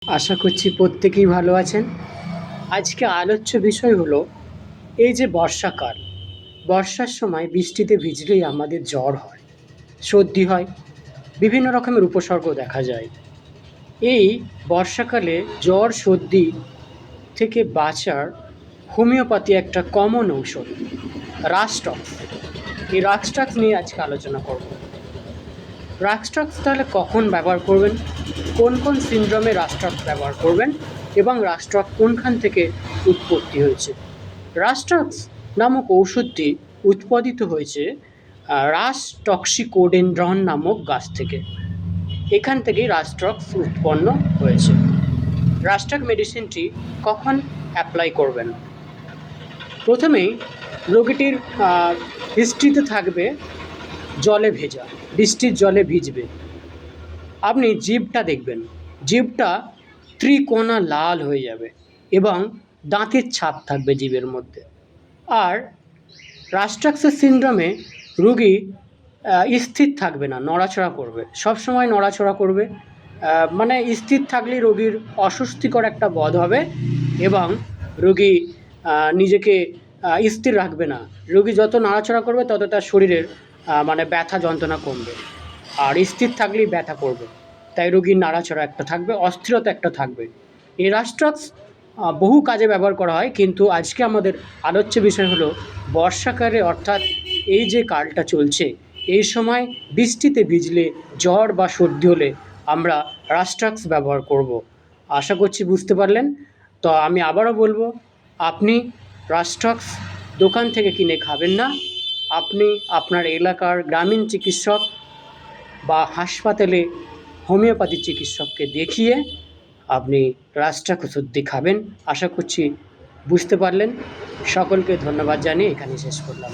আশা করছি প্রত্যেকেই ভালো আছেন। আজকে আলোচ্য বিষয় হলো এই যে বর্ষাকাল, বর্ষার সময় বৃষ্টিতে ভিজলেই আমাদের জ্বর হয়, সর্দি হয়, বিভিন্ন রকমের উপসর্গ দেখা যায়। এই বর্ষাকালে জ্বর সর্দি থেকে বাঁচার হোমিওপ্যাথি একটা কমন ঔষধ, রাস্টক্স। এই রাস্টক্স নিয়ে আজকে আলোচনা করব। রাস্টক্স তাহলে কখন ব্যবহার করবেন, কোন কোন সিনড্রোমে রাস্টক্স ব্যবহার করবেন এবং রাস্টক্স কোনখান থেকে উৎপত্তি হয়েছে। রাস্টক্স নামক ঔষধটি উৎপাদিত হয়েছে রাস টক্সিকোডেনড্রন নামক গাছ থেকে। এখান থেকেই রাস্টক্স উৎপন্ন হয়েছে। রাস্টক মেডিসিনটি কখন অ্যাপ্লাই করবেন? প্রথমেই রোগীটির হিস্ট্রিতে থাকবে জলে ভেজা, বৃষ্টির জলে ভিজবে। আপনি জিভটা দেখবেন, জিভটা ত্রিকোণা লাল হয়ে যাবে এবং দাঁতের ছাপ থাকবে জিভের মধ্যে। আর রাস্টক্সের সিনড্রোমে রোগী স্থির থাকবে না, নড়াচড়া করবে, সবসময় নড়াচড়া করবে। মানে স্থির থাকলেই রোগীর অস্বস্তিকর একটা বোধ হবে এবং রোগী নিজেকে স্থির রাখবে না। রোগী যত নাড়াচড়া করবে তত তার শরীরের মানে ব্যথা যন্ত্রণা কমবে, আর স্থির থাকলেই ব্যথা করবে। তাই রোগীর নাড়াচড়া একটা থাকবে, অস্থিরতা একটা থাকবে। এই রাস্টক্স বহু কাজে ব্যবহার করা হয়, কিন্তু আজকে আমাদের আলোচ্য বিষয় হলো বর্ষাকালে, অর্থাৎ এই যে কালটা চলছে, এই সময় বৃষ্টিতে ভিজলে জ্বর বা সর্দি হলে আমরা রাস্টক্স ব্যবহার করব। আশা করছি বুঝতে পারলেন। তো আমি আবারও বলবো, আপনি রাস্টক্স দোকান থেকে কিনে খাবেন না। আপনি আপনার এলাকার গ্রামীণ চিকিৎসক বা হাসপাতালে হোমিওপ্যাথি চিকিৎসককে দেখিয়ে আপনি রাস্টক্স ওষুধটি খাবেন। আশা করছি বুঝতে পারলেন। সকলকে ধন্যবাদ জানিয়ে এখানে শেষ করলাম।